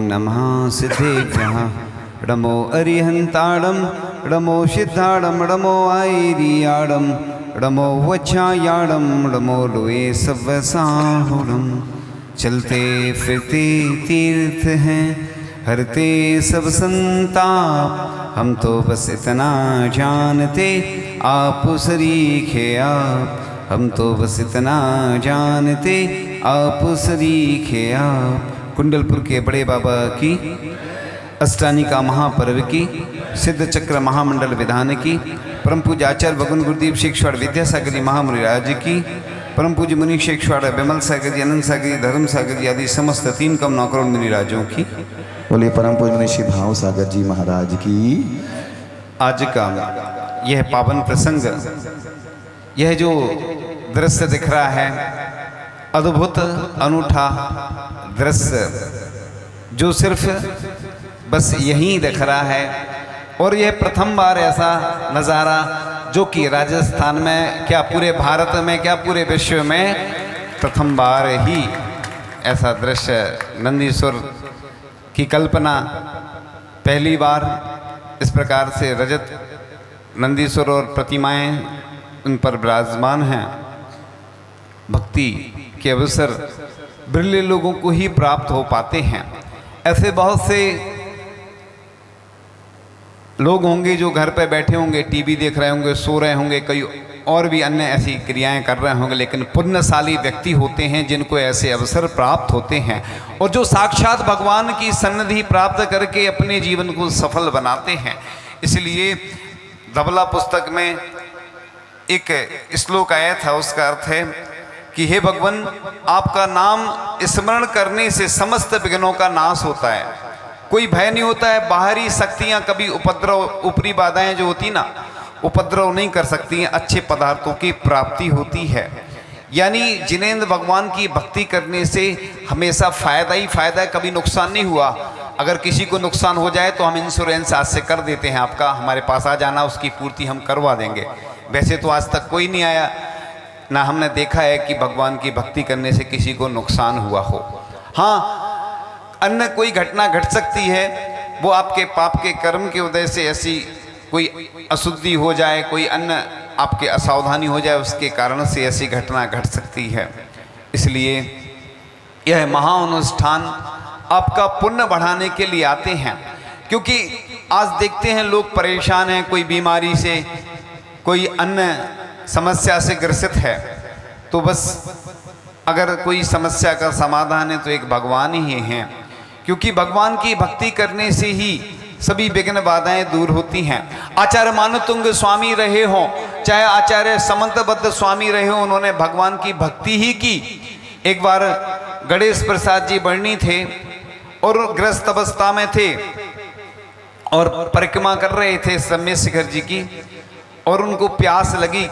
नमः सिद्धेभ्यः णमो अरिहन्ताणं णमो सिद्धाणं णमो आयर्याणं णमो वज्रायाणं णमो लोए सवसाहुणं। चलते फिरते तीर्थ हैं हरते सब संताप, हम तो बस इतना जानते आप सरीखे आप, हम तो बस इतना जानते आप सरीखे आप। कुंडलपुर के बड़े बाबा की अष्टानी का महापर्व की सिद्ध चक्र महामंडल विधान की परम पूज्य आचार्य भगवान गुरुदेव शेखवाड़ विद्यासागर जी महामुनिराज की परम पूज्य मुनि शेखवाड़ विमल सागर जी, अनंत सागर जी, धर्म सागर जी आदि समस्त 3 करोड़ 9 करोड़ मुनिराजों की। बोले परम पूज्य मुनि श्री भाव सागर जी महाराज की। आज का यह पावन प्रसंग, यह जो दृश्य दिख रहा है, अद्भुत अनूठा दृश्य जो सिर्फ बस यहीं दिख रहा है, और यह प्रथम बार ऐसा नज़ारा जो कि राजस्थान में, क्या पूरे भारत में, क्या पूरे विश्व में प्रथम बार ही ऐसा दृश्य, नंदीश्वर की कल्पना पहली बार इस प्रकार से रजत नंदीश्वर और प्रतिमाएं उन पर विराजमान हैं। भक्ति के अवसर बिरले लोगों को ही प्राप्त हो पाते हैं। ऐसे बहुत से लोग होंगे जो घर पर बैठे होंगे, टीवी देख रहे होंगे, सो रहे होंगे, कई और भी अन्य ऐसी क्रियाएं कर रहे होंगे, लेकिन पुण्यशाली व्यक्ति होते हैं जिनको ऐसे अवसर प्राप्त होते हैं और जो साक्षात भगवान की सन्निधि प्राप्त करके अपने जीवन को सफल बनाते हैं। इसलिए धवला पुस्तक में एक श्लोक आया था, उसका अर्थ है कि हे भगवान, आपका नाम स्मरण करने से समस्त विघ्नों का नाश होता है, कोई भय नहीं होता है। बाहरी शक्तियां कभी उपद्रव, ऊपरी बाधाएं जो होती ना, उपद्रव नहीं कर सकती हैं, अच्छे पदार्थों की प्राप्ति होती है। यानी जिनेंद्र भगवान की भक्ति करने से हमेशा फायदा ही फायदा है, कभी नुकसान नहीं हुआ। अगर किसी को नुकसान हो जाए तो हम इंश्योरेंस आज से कर देते हैं, आपका हमारे पास आ जाना, उसकी पूर्ति हम करवा देंगे। वैसे तो आज तक कोई नहीं आया, ना हमने देखा है कि भगवान की भक्ति करने से किसी को नुकसान हुआ हो। हाँ, अन्य कोई घटना घट सकती है, वो आपके पाप के कर्म की वजह से ऐसी कोई अशुद्धि हो जाए, कोई अन्य आपके असावधानी हो जाए, उसके कारण से ऐसी घटना घट सकती है। इसलिए यह महाअनुष्ठान आपका पुण्य बढ़ाने के लिए आते हैं, क्योंकि आज देखते हैं लोग परेशान हैं, कोई बीमारी से, कोई अन्य समस्या से ग्रसित है, तो बस अगर कोई समस्या का समाधान है तो एक भगवान ही हैं, क्योंकि भगवान की भक्ति करने से ही सभी विघ्न बाधाएं दूर होती हैं। आचार्य मानतुंग स्वामी रहे हों, चाहे आचार्य समंतबद्ध स्वामी रहे हों, उन्होंने भगवान की भक्ति ही की। एक बार गणेश प्रसाद जी बरनी थे और ग्रस्त अवस्था में थे और परिक्रमा कर रहे थे सम्य शिखर जी की, और उनको प्यास लगी।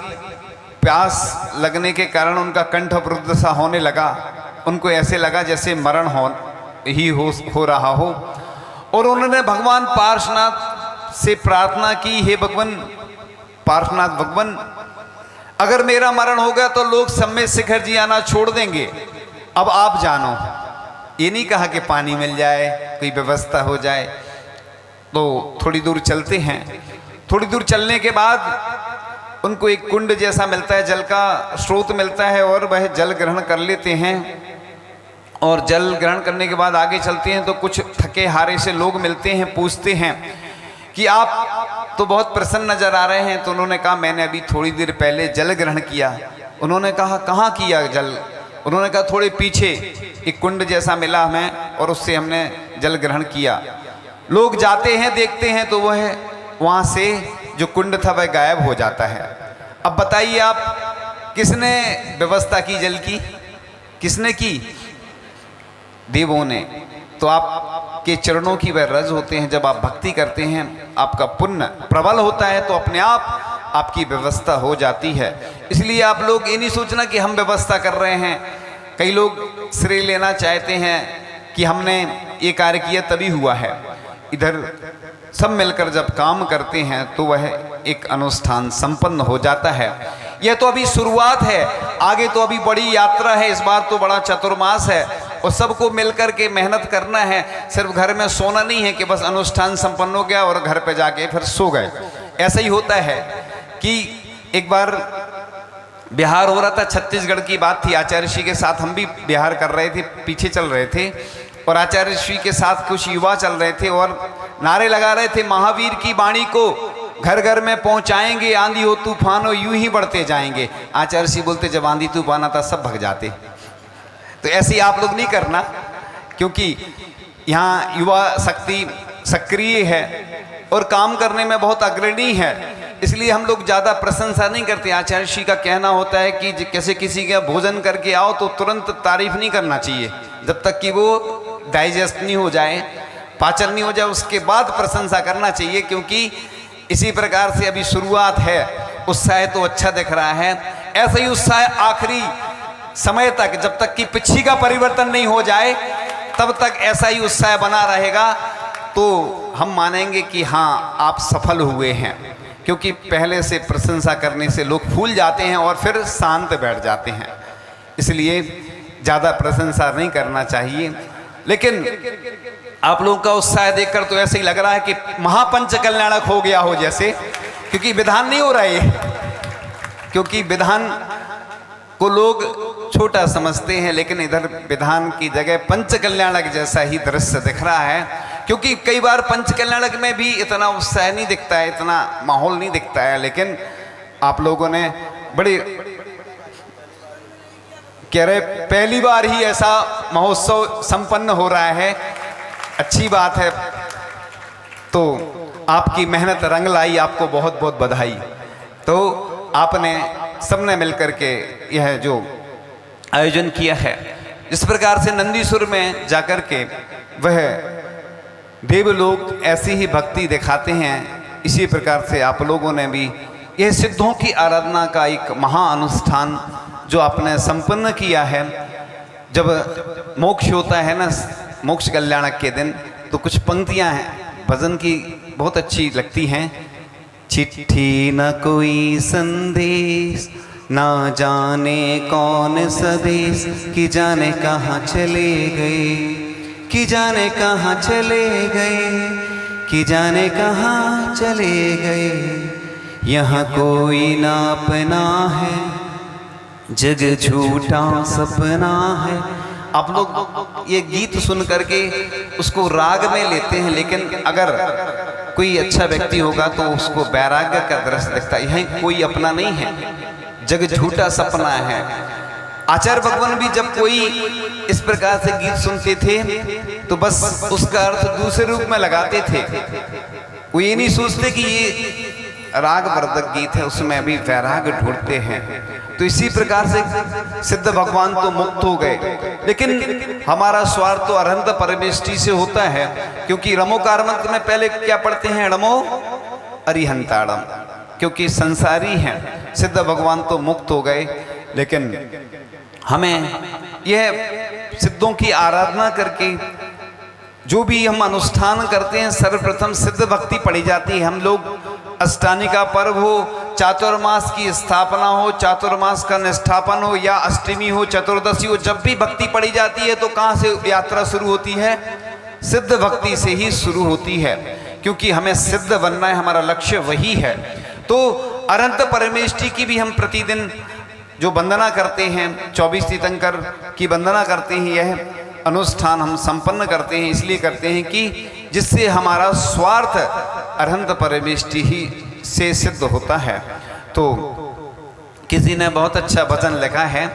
प्यास लगने के कारण उनका कंठ अवरुद्ध सा होने लगा, उनको ऐसे लगा जैसे मरण हो रहा हो, और उन्होंने भगवान पार्श्वनाथ से प्रार्थना की, हे भगवान पार्श्वनाथ भगवान, अगर मेरा मरण हो गया तो लोग सम्य शिखर जी आना छोड़ देंगे, अब आप जानो। ये नहीं कहा कि पानी मिल जाए, कोई व्यवस्था हो जाए। तो थोड़ी दूर चलते हैं, थोड़ी दूर चलने के बाद उनको एक कुंड जैसा मिलता है, जल का स्रोत मिलता है, और वह जल ग्रहण कर लेते हैं। और जल ग्रहण करने के बाद आगे चलते हैं तो कुछ थके हारे से लोग मिलते हैं, पूछते हैं कि आप तो बहुत प्रसन्न नजर आ रहे हैं। तो उन्होंने कहा मैंने अभी थोड़ी देर पहले जल ग्रहण किया। उन्होंने कहा कहाँ किया जल? उन्होंने कहा थोड़े पीछे एक कुंड जैसा मिला हमें और उससे हमने जल ग्रहण किया। लोग जाते हैं, देखते हैं तो वह वहाँ से जो कुंड था वह गायब हो जाता है। अब बताइए आप, किसने व्यवस्था की जल की? किसने की? देवों ने। तो आपके चरणों की वह रज होते हैं, जब आप भक्ति करते हैं आपका पुण्य प्रबल होता है तो अपने आप आपकी व्यवस्था हो जाती है। इसलिए आप लोग ये नहीं सोचना कि हम व्यवस्था कर रहे हैं। कई लोग श्रेय लेना चाहते हैं कि हमने ये कार्य किया तभी हुआ है। इधर सब मिलकर जब काम करते हैं तो वह एक अनुष्ठान संपन्न हो जाता है। यह तो अभी शुरुआत है, आगे तो अभी बड़ी यात्रा है। इस बार तो बड़ा चतुर्मास है और सबको मिलकर के मेहनत करना है। सिर्फ घर में सोना नहीं है कि बस अनुष्ठान संपन्न हो गया और घर पे जाके फिर सो गए। ऐसा ही होता है कि एक बार बिहार हो रहा था, छत्तीसगढ़ की बात थी। आचार्य श्री के साथ हम भी बिहार कर रहे थे, पीछे चल रहे थे, और आचार्य श्री के साथ कुछ युवा चल रहे थे और नारे लगा रहे थे, महावीर की वाणी को घर घर में पहुंचाएंगे, आंधी हो तूफान हो यूं ही बढ़ते जाएंगे। आचार्य श्री बोलते, जब आंधी तूफान आता सब भग जाते। तो ऐसे ही आप लोग नहीं करना, क्योंकि यहाँ युवा शक्ति सक्रिय है और काम करने में बहुत अग्रणी है, इसलिए हम लोग ज़्यादा प्रशंसा नहीं करते। आचार्य श्री का कहना होता है कि कैसे किसी का भोजन करके आओ तो तुरंत तारीफ नहीं करना चाहिए, जब तक कि वो डाइजेस्ट नहीं हो जाए, पाचन नहीं हो जाए, उसके बाद प्रशंसा करना चाहिए। क्योंकि इसी प्रकार से अभी शुरुआत है, उत्साह तो अच्छा दिख रहा है, ऐसा ही उत्साह आखिरी समय तक, जब तक कि पिछी का परिवर्तन नहीं हो जाए तब तक ऐसा ही उत्साह बना रहेगा, तो हम मानेंगे कि हाँ आप सफल हुए हैं। क्योंकि पहले से प्रशंसा करने से लोग फूल जाते हैं और फिर शांत बैठ जाते हैं, इसलिए ज़्यादा प्रशंसा नहीं करना चाहिए। लेकिन आप लोगों का उत्साह देखकर तो ऐसे ही लग रहा है कि महापंच कल्याणक हो गया हो जैसे, क्योंकि विधान नहीं हो रहा है, क्योंकि विधान को लोग छोटा समझते हैं, लेकिन इधर विधान की जगह पंच कल्याणक जैसा ही दृश्य दिख रहा है। क्योंकि कई बार पंच कल्याणक में भी इतना उत्साह नहीं दिखता है, इतना माहौल नहीं दिखता है, लेकिन आप लोगों ने बड़े कह रहे पहली बार ही ऐसा महोत्सव संपन्न हो रहा है, अच्छी बात है। तो आपकी मेहनत रंग लाई, आपको बहुत बहुत बधाई। तो आपने सबने मिलकर के यह जो आयोजन किया है, इस प्रकार से नंदीसुर में जाकर के वह देव लोग ऐसी ही भक्ति दिखाते हैं, इसी प्रकार से आप लोगों ने भी यह सिद्धों की आराधना का एक महाअनुष्ठान जो आपने संपन्न किया है। जब मोक्ष होता है ना, मोक्ष कल्याणक के दिन, तो कुछ पंक्तियां हैं भजन की बहुत अच्छी लगती हैं। चिट्ठी न कोई संदेश, ना जाने कौन सदेश, कि जाने कहाँ चले गए, कि जाने कहाँ चले गए, कि जाने कहाँ चले गए। यहाँ कोई ना अपना है, जग झूठा सपना है। आप लोग ये गीत सुन करके उसको राग में लेते हैं, लेकिन अगर कोई अच्छा व्यक्ति होगा तो उसको वैराग्य का दृश्य दिखता है। यह कोई अपना नहीं है, जग झूठा सपना है। आचार्य भगवान भी जब कोई इस प्रकार से गीत सुनते थे तो बस उसका अर्थ दूसरे रूप में लगाते थे, वो ये नहीं सोचते कि ये रागवर्धक गीत है, उसमें अभी वैराग ढूंढते हैं। तो इसी प्रकार से सिद्ध भगवान तो मुक्त हो गए, लेकिन हमारा स्वार्थ तो अरहंत परमेष्टि से होता है। क्योंकि रमोकार मंत्र में पहले क्या पढ़ते हैं, रमो अरिहंताड़म, क्योंकि संसारी हैं। सिद्ध भगवान तो मुक्त हो गए, लेकिन हमें यह सिद्धों की आराधना करके जो भी हम अनुष्ठान करते हैं, सर्वप्रथम सिद्ध भक्ति पढ़ी जाती है। हम लोग अष्टानी का पर्व हो, चातुर्मास की स्थापना हो, चातुर्मास का निष्ठापन हो, या अष्टमी हो, चतुर्दशी हो, जब भी भक्ति पढ़ी जाती है तो कहाँ से यात्रा शुरू होती है, सिद्ध भक्ति से ही शुरू होती है। क्योंकि हमें सिद्ध बनना है, हमारा लक्ष्य वही है। तो अनंत परमेष्टि की भी हम प्रतिदिन जो वंदना करते हैं, 24 तीर्थंकर की वंदना करते हैं, यह अनुष्ठान हम संपन्न करते हैं, इसलिए करते हैं कि जिससे हमारा स्वार्थ अरहंत परमेष्टि ही से सिद्ध होता है। तो किसी ने बहुत अच्छा वचन लिखा है,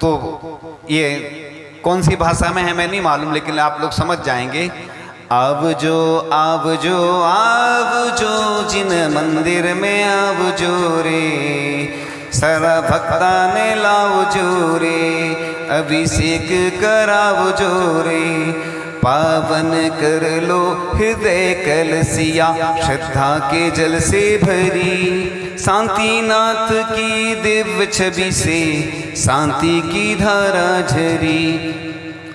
तो ये कौन सी भाषा में है मैं नहीं मालूम, लेकिन आप लोग समझ जाएंगे। आवजो आवजो आवजो जिन मंदिर में आवजो रे, सारा भक्ता ने लावजो रे, अभिषेक करावजो रे, पावन कर लो हृदय कलसिया, श्रद्धा के जल से भरी, शांतिनाथ की दिव्य छवि से शांति की धारा झरी।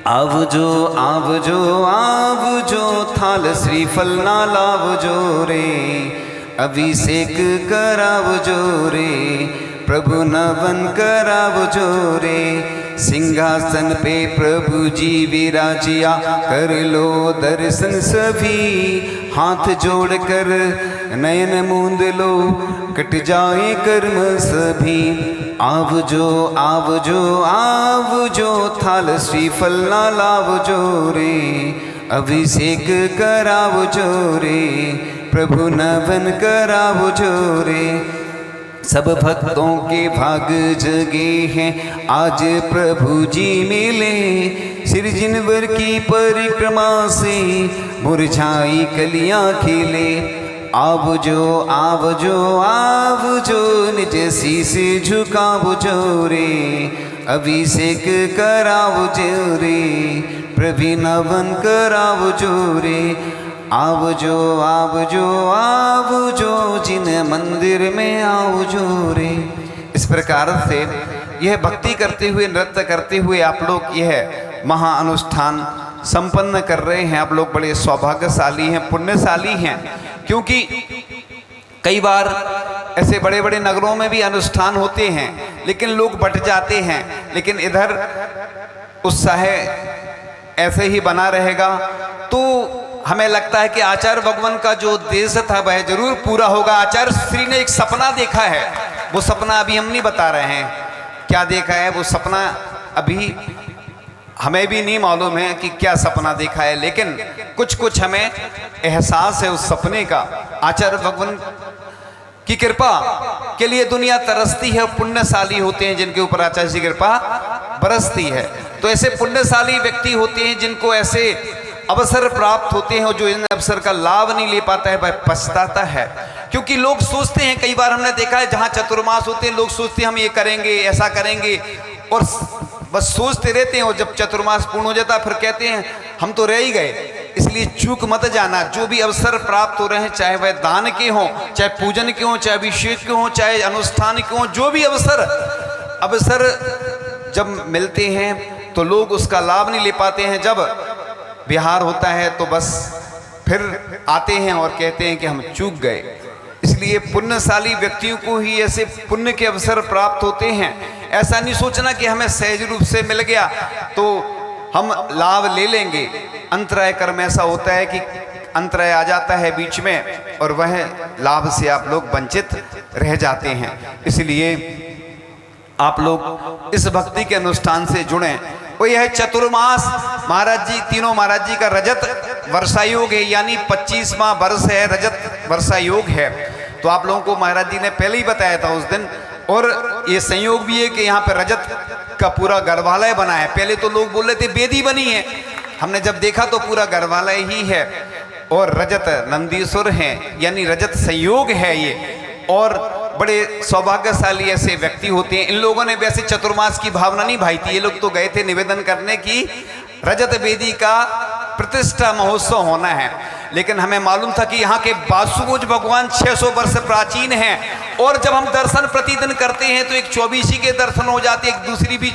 आवजो आवजो आवजो थाल श्रीफल ना लावजो रे, अभिषेक करावजो रे, प्रभु नवन करावजो रे, सिंहासन पे प्रभु जी विराजिया, कर लो दर्शन सभी। हाथ जोड़कर नयन मूंद लो, कट जाए कर्म सभी। आवजो आवजो आवजो, थाल श्रीफल ना लावजो रे, अभिषेक करावजो रे, प्रभु नवन करावजो रे। सब भक्तों के भाग जगे हैं, आज प्रभु जी मिले। सिरजिनवर की परिक्रमा से मुरझाई कलियां खिले। आवजो आवजो आवजो, निज शीस झुकावजो रे, अभिषेक करावजो रे, प्रभु नवन करावजो रे। आवजो आवजो आवजो, जिन मंदिर में आवजो रे। इस प्रकार से यह भक्ति करते हुए, नृत्य करते हुए आप लोग यह महाअनुष्ठान संपन्न कर रहे हैं। आप लोग बड़े सौभाग्यशाली हैं, पुण्यशाली हैं, क्योंकि कई बार ऐसे बड़े बड़े नगरों में भी अनुष्ठान होते हैं लेकिन लोग बट जाते हैं, लेकिन इधर उत्साह ऐसे ही बना रहेगा। तो हमें लगता है कि आचार्य भगवान का जो उद्देश्य था वह जरूर पूरा होगा। आचार्य श्री ने एक सपना देखा है, वो सपना अभी हम नहीं बता रहे हैं क्या देखा है। वो सपना अभी हमें भी नहीं मालूम है कि क्या सपना देखा है, लेकिन कुछ कुछ हमें एहसास है उस सपने का। आचार्य भगवान की कृपा के लिए दुनिया तरसती है, पुण्यशाली होते हैं जिनके ऊपर आचार्य की कृपा बरसती है। तो ऐसे पुण्यशाली व्यक्ति होते हैं जिनको ऐसे अवसर प्राप्त होते हैं, और जो इन अवसर का लाभ नहीं ले पाता है वह पछताता है। क्योंकि लोग सोचते हैं, कई बार हमने देखा है जहाँ चतुर्मास होते हैं लोग सोचते हैं हम ये करेंगे ऐसा करेंगे, और बस सोचते रहते हैं, और जब चतुर्मास पूर्ण हो जाता है फिर कहते हैं हम तो रह ही गए। इसलिए चूक मत जाना, जो भी अवसर प्राप्त हो रहे हैं, चाहे वह दान के हों, चाहे पूजन के हों, चाहे अभिषेक के हों, चाहे अनुष्ठान के हों, जो भी अवसर जब मिलते हैं तो लोग उसका लाभ नहीं ले पाते हैं। जब विहार होता है तो बस फिर आते हैं और कहते हैं कि हम चूक गए। इसलिए पुण्यशाली व्यक्तियों को ही ऐसे पुण्य के अवसर प्राप्त होते हैं। ऐसा नहीं सोचना कि हमें सहज रूप से मिल गया तो हम लाभ ले लेंगे। अंतराय कर्म ऐसा होता है कि अंतराय आ जाता है बीच में और वह लाभ से आप लोग वंचित रह जाते हैं। इसलिए आप लोग इस भक्ति के अनुष्ठान से जुड़ें। वो यह चतुर्मास महाराज जी, तीनों महाराज जी का रजत वर्षा योग है, यानी 25वां वर्ष है, रजत वर्षा योग है। तो आप लोगों को महाराज जी ने पहले ही बताया था उस दिन। और ये संयोग भी है कि यहाँ पे रजत का पूरा गर्भालय बना है। पहले तो लोग बोल रहे थे वेदी बनी है, हमने जब देखा तो पूरा गर्भालय ही है और रजत नंदीश्वर हैं, यानी रजत संयोग है ये। और बड़े सौभाग्यशाली ऐसे व्यक्ति होते हैं। इन लोगों ने वैसे चतुर्मास की भावना नहीं भाई थी, ये लोग तो गए थे निवेदन करने की रजत वेदी का प्रतिष्ठा महोत्सव होना है। लेकिन हमें मालूम था कि यहाँ के वासुभुज भगवान 600 वर्ष प्राचीन हैं, और जब हम दर्शन प्रतिदिन करते हैं तो एक 24 के दर्शन हो जाते, एक दूसरी भी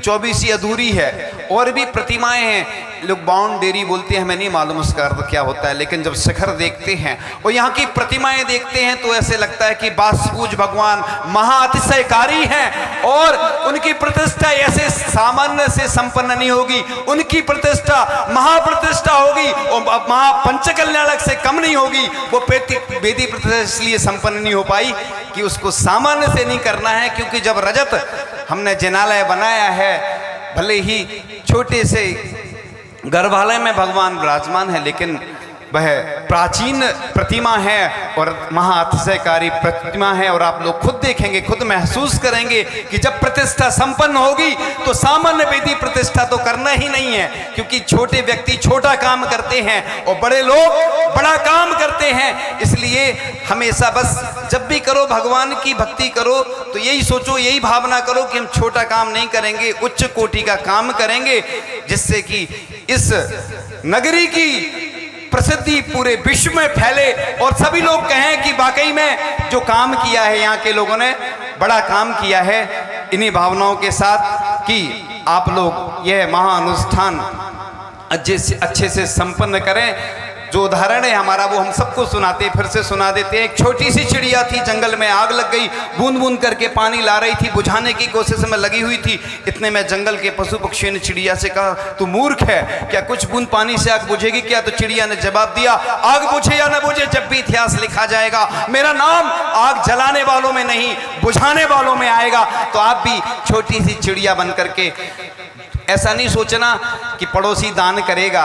24 अधूरी है, और भी प्रतिमाएं हैं। लोग बाउंडेरी बोलते हैं, हमें नहीं मालूम उसका अर्थ क्या होता है, लेकिन जब शिखर देखते हैं और यहाँ की प्रतिमाएं देखते हैं तो ऐसे लगता है कि वासुभुज भगवान महाअतिशयकारी हैं, और उनकी प्रतिष्ठा ऐसे सामान्य से संपन्न नहीं होगी, उनकी प्रतिष्ठा महाप्रतिष्ठा होगी और महापंचकल्याणक से कम नहीं होगी। वो वेदी प्रतिष्ठा इसलिए संपन्न नहीं हो पाई कि उसको सामान्य से नहीं करना है, क्योंकि जब रजत हमने जिनालय बनाया है, भले ही छोटे से गर्भालय में भगवान विराजमान है, लेकिन वह प्राचीन प्रतिमा है और महाअतिशयकारी प्रतिमा है। और आप लोग खुद देखेंगे, खुद महसूस करेंगे कि जब प्रतिष्ठा संपन्न होगी तो सामान्य वेदी प्रतिष्ठा तो करना ही नहीं है, क्योंकि छोटे व्यक्ति छोटा काम करते हैं और बड़े लोग बड़ा काम करते हैं। इसलिए हमेशा बस जब भी करो भगवान की भक्ति करो तो यही सोचो, यही भावना करो कि हम छोटा काम नहीं करेंगे, उच्च कोटि का काम करेंगे, जिससे कि इस नगरी की प्रसिद्धि पूरे विश्व में फैले और सभी लोग कहें कि वाकई में जो काम किया है यहाँ के लोगों ने बड़ा काम किया है। इन्हीं भावनाओं के साथ कि आप लोग यह महाअनुष्ठान अच्छे से संपन्न करें। जो उदाहरण है हमारा वो हम सबको सुनाते हैं, फिर से सुना देते हैं। एक छोटी सी चिड़िया थी, जंगल में आग लग गई, बूंद बूंद करके पानी ला रही थी, बुझाने की कोशिश में लगी हुई थी। इतने में जंगल के पशु पक्षियों ने चिड़िया से कहा, तू मूर्ख है क्या, कुछ बूंद पानी से आग बुझेगी क्या? तो चिड़िया ने जवाब दिया, आग बुझे या न बुझे, जब भी इतिहास लिखा जाएगा मेरा नाम आग जलाने वालों में नहीं बुझाने वालों में आएगा। तो आप भी छोटी सी चिड़िया बन करके ऐसा नहीं सोचना कि पड़ोसी दान करेगा,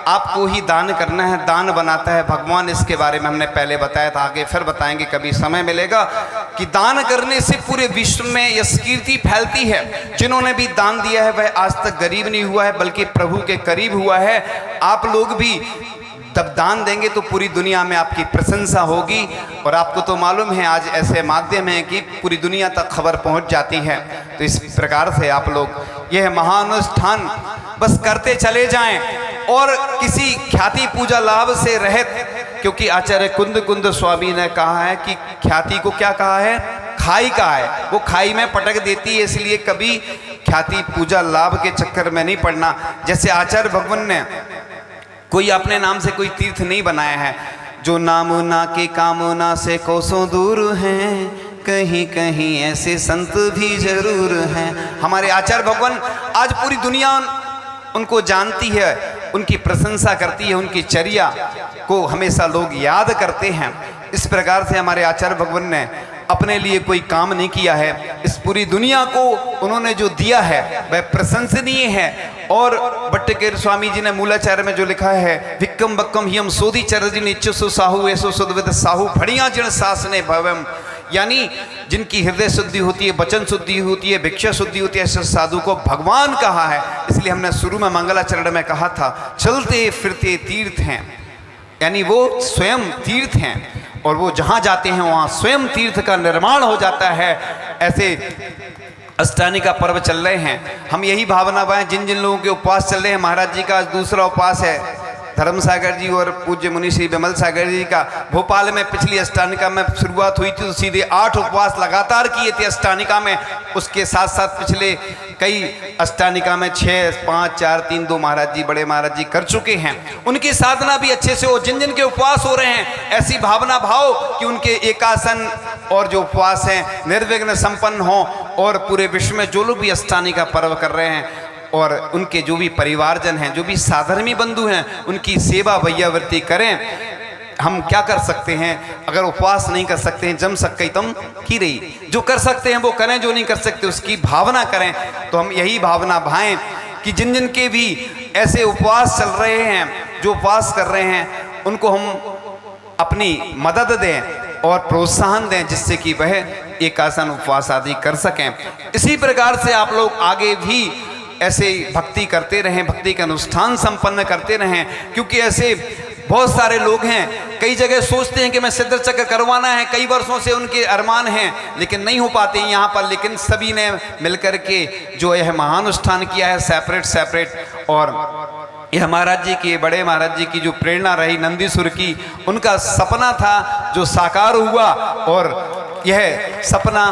आपको ही दान करना है। दान बनाता है भगवान, इसके बारे में हमने पहले बताया था, आगे फिर बताएंगे कभी समय मिलेगा कि दान करने से पूरे विश्व में यश कीर्ति फैलती है। जिन्होंने भी दान दिया है वह आज तक गरीब नहीं हुआ है बल्कि प्रभु के करीब हुआ है। आप लोग भी तब दान देंगे तो पूरी दुनिया में आपकी प्रशंसा होगी। और आपको तो मालूम है आज ऐसे माध्यम हैं कि पूरी दुनिया तक खबर पहुंच जाती है। तो इस प्रकार से आप लोग यह महानुष्ठान बस करते चले जाएं और किसी ख्याति पूजा लाभ से रहित, क्योंकि आचार्य कुंद स्वामी ने कहा है कि ख्याति को क्या कहा है, खाई कहा है, वो खाई में पटक देती है, इसलिए कभी ख्याति पूजा लाभ के चक्कर में नहीं पड़ना। जैसे आचार्य भगवान ने कोई अपने नाम से कोई तीर्थ नहीं बनाया है, जो नामुना के कामना से कोसों दूर हैं, कहीं कहीं ऐसे संत भी जरूर हैं। हमारे आचार्य भगवान आज पूरी दुनिया उनको जानती है, उनकी प्रशंसा करती है, उनकी चर्या को हमेशा लोग याद करते हैं। इस प्रकार से हमारे आचार्य भगवान ने अपने लिए कोई काम नहीं किया है, इस पूरी दुनिया को उन्होंने जो दिया है वह प्रशंसनीय है। और भट्टकेर स्वामी जी ने मूलाचार्य में जो लिखा है, विक्रम बक्कम हियम सोधी चरजिन इच्छुसु साहू ऐसो सुदविद साहू फड़िया जिन सासने भवम, यानी जिनकी हृदय शुद्धि होती है, वचन शुद्धि होती है, भिक्षा शुद्धि होती है, ऐसे साधु को भगवान कहा है। इसलिए हमने शुरू में मंगलाचरण में कहा था, चलते फिरते तीर्थ हैं, यानी वो स्वयं तीर्थ हैं और वो जहाँ जाते हैं वहाँ स्वयं तीर्थ का निर्माण हो जाता है। ऐसे अष्टानी का पर्व चल रहे हैं, हम यही भावना पाएं। जिन जिन लोगों के उपवास चल रहे हैं, महाराज जी का आज दूसरा उपवास है, धर्म सागर जी और पूज्य मुनि श्री विमल सागर जी का भोपाल में पिछली अष्टानिका में शुरुआत हुई थी तो सीधे 8 उपवास लगातार किए थे अष्टानिका में। उसके साथ साथ पिछले कई अष्टानिका में 6, 5, 4, 3, 2 महाराज जी, बड़े महाराज जी कर चुके हैं। उनकी साधना भी अच्छे से हो, जिन जिन के उपवास हो रहे हैं ऐसी भावना भाव कि उनके एकासन और जो उपवास हैं निर्विघ्न संपन्न हो। और पूरे विश्व में जो लोग भी अष्टानिका पर्व कर रहे हैं और उनके जो भी परिवारजन हैं, जो भी साधर्मी बंधु हैं, उनकी सेवा वैयावृत्ति करें। हम क्या कर सकते हैं, अगर उपवास नहीं कर सकते हैं, जम सक तम की रही, जो कर सकते हैं वो करें, जो नहीं कर सकते उसकी भावना करें। तो हम यही भावना भाएं कि जिन जिन के भी ऐसे उपवास चल रहे हैं, जो उपवास कर रहे हैं, उनको हम अपनी मदद दें और प्रोत्साहन दें, जिससे कि वह एकासन उपवास आदि कर सकें। इसी प्रकार से आप लोग आगे भी ऐसे भक्ति करते रहें, भक्ति के अनुष्ठान संपन्न करते रहें, क्योंकि ऐसे बहुत सारे लोग हैं, कई जगह सोचते हैं कि मैं सिद्ध चक्र करवाना है, कई वर्षों से उनके अरमान हैं लेकिन नहीं हो पाते हैं यहाँ पर। लेकिन सभी ने मिलकर के जो यह महानुष्ठान किया है सेपरेट, और यह महाराज जी की, बड़े महाराज जी की जो प्रेरणा रही नंदीसुर की, उनका सपना था जो साकार हुआ। और यह सपना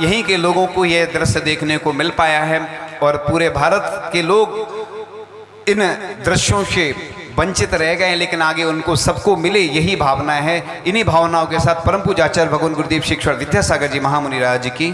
यहीं के लोगों को यह दृश्य देखने को मिल पाया है और पूरे भारत के लोग इन दृश्यों से वंचित रह गए, लेकिन आगे उनको सबको मिले, यही भावना है। इन्हीं भावनाओं के साथ परम पूज्य आचार्य भगवान गुरुदेव श्री ईश्वर विद्यासागर जी महामुनि राज की